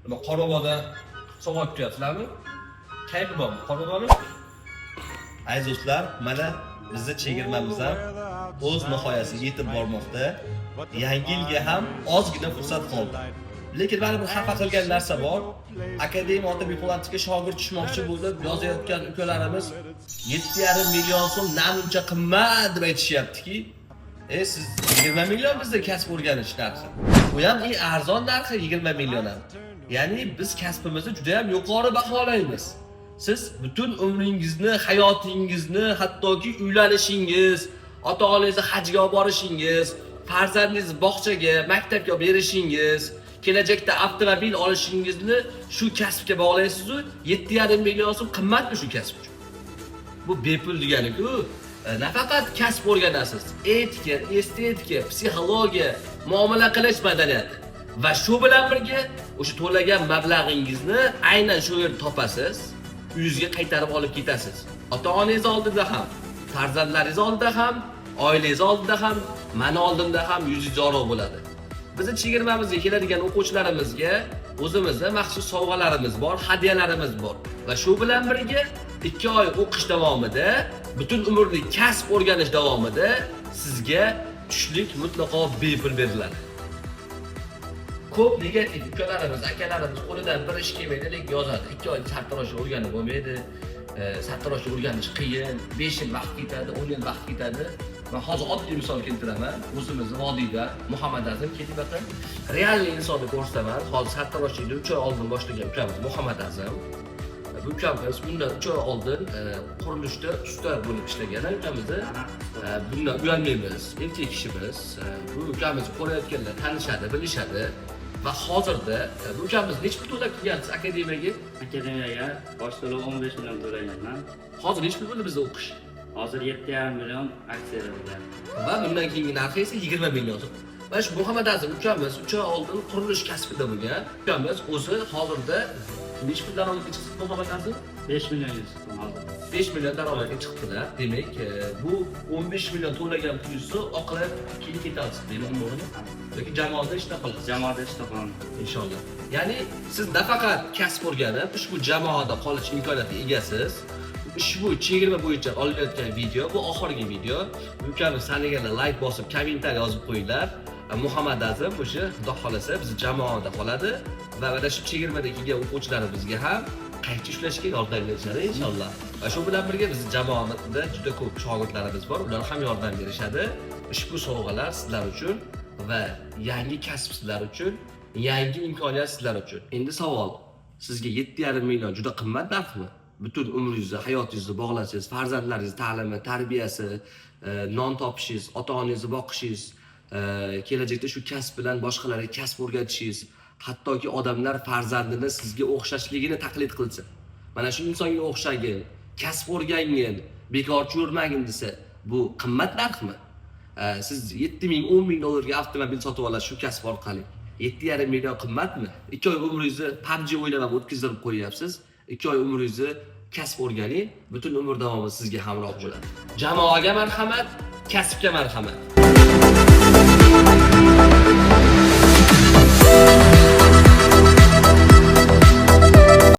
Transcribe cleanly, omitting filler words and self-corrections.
Nima Qorabog'da savol kutyapsizlarmi? Kayfi bormi Qorabog'ni? Aziz do'stlar, mana bizning chegirmamiz ham o'z nihoyasiga yetib bormoqda. Yangi yilga ham ozgina fursat qoldi. Lekin mana bir xafa qilgan narsa bor. Akademiya Otabek shogird tushmoqchi bo'lib yozayotgan ukalarimiz 7,5 million so'm namuncha qimmat deb aytishyaptiki, siz 20 million bizda kasb o'rganish narxi. Bu ham arzon narxi 20 million ham. Ya'ni biz kasbimizni juda ham yuqori baholaymiz. Siz butun umringizni, hayotingizni, hattoki uylanishingiz, ota-onangizni hajga olib borishingiz, farzandingizni bog'chaga, maktabga berishingiz, kelajakda avtomobil olishingizni shu kasbga bog'laysiz-ku, 7,5 million so'm qimmatmi shu kasb uchun? Bu bepul degani-ku, nafaqat kasb o'rganasiz, etika, estetika, psixologiya, muomala qilish madaniyati va shu bilan birga o'sha to'lagan mablag'ingizni aynan shu yerda topasiz, uyingizga qaytarib olib ketasiz. Ota-onangiz oldida ham, farzandlaringiz oldida ham, oilangiz oldida ham, meni oldimda ham yuzingiz yorug' bo'ladi. Bizning chegirmamizga keladigan o'quvchilarimizga o'zimizning maxsus sovg'alarimiz bor, hadyalarimiz bor va shu bilan birga 2 oy o'qish davomida, butun umrni kasb o'rganish davomida sizga tushlik mutlaqo bepul beriladi. Ko'p negativ ukalarimiz, akalarimiz qo'lidan bir ish kelmaydi, lekin yozadi. 2 oy sartaroshni o'rganib bo'lmaydi. Sartaroshni o'rganish qiyin, 5 yil vaqt ketadi, 10 yil vaqt ketadi. Men hozir oddiy misol keltiraman. O'zimizni vodiyda Muhammad Azim ketib yotgan realniy insonni ko'rsataman. Hozir sartaroshlikni 3 oy oldin boshlagan ukamiz Muhammad Azim. Bu ukamiz bundan 3 oy oldin qurilishda usta bo'lib ishlagan ukamizni. Bundan uyalmaymiz, erkak kishimiz. Bu ukamiz ko'rayotganlar tanishadi, bilishadi. Va hozirda bu ukamiz necha pul to'lab kelgansiz akademiyaga? Akademiyaga bosh to'lov 15 million to'laganman. Hozir necha pul bo'ldi bizda o'qish? Hozir 7,5 million aksiyalar bor. Va bundan keyingi narxi esa 20 million so'm. Mana shu Muhammad Azim ukamiz 3 oy oldin qurilish kasbida bo'lgan. Ukamiz o'zi hozirda necha pul daromadga chiqdi Muhammad Azim? 5 million chiqdi hozir. 5 million daromadga chiqdilar. Demak, bu 15 million to'lagan pulingizni oqlab keyin ketasiz, deyman to'g'rimi? Yoki jamoada ishda qolasiz. Jamoada ishda qolaman. Inshaalloh. Ya'ni siz nafaqat kasb o'rganib, ushbu jamoada qolish imkoniyatiga egasiz. Ushbu chegirma bo'yicha olinayotgan video bu oxirgi video. Ukamiz taniganlar like bosib, kommentariy yozib qo'yinglar. Muhammad Azim o'sha xudo xolasa biz jamoada qoladi va mana shu chegirmada kelgan o'quvchilarimizga ham qayta ishlashga yordam berishadi inshaalloh. Va shu bilan birga biz jamoamizda juda ko'p shogirdlarimiz bor, ular ham yordam berishadi. Ushbu sovg'alar sizlar uchun va yangi kasb sizlar uchun, yangi imkoniyat sizlar uchun. Endi savol, sizga 7,5 million juda qimmat narxmi? Butun umringizni, hayotingizni bog'lasangiz, farzandlaringiz ta'limi, tarbiyasi, non topishingiz, ota-onangizni boqishingiz, kelajakda shu kasb bilan boshqalarga kasb o'rgatishingiz, hattoki odamlar farzandini sizga o'xshashligini taqlid qilsa, mana shu insonga o'xshagin, kasb o'rgangin, bekorchi yurmagin desa, bu qimmat narxmi? Siz 7 ming, 10 ming dollarga avtomobil sotib olasiz shu kasb orqali. 7,5 million qimmatmi? 2 oy umringizni PUBG o'ynab o'tkazib qo'yyapsiz. 2 oy umringizni kasb o'rganing, butun umr davomida sizga hamroh bo'ladi. Jamoaga marhamat, kasbga marhamat.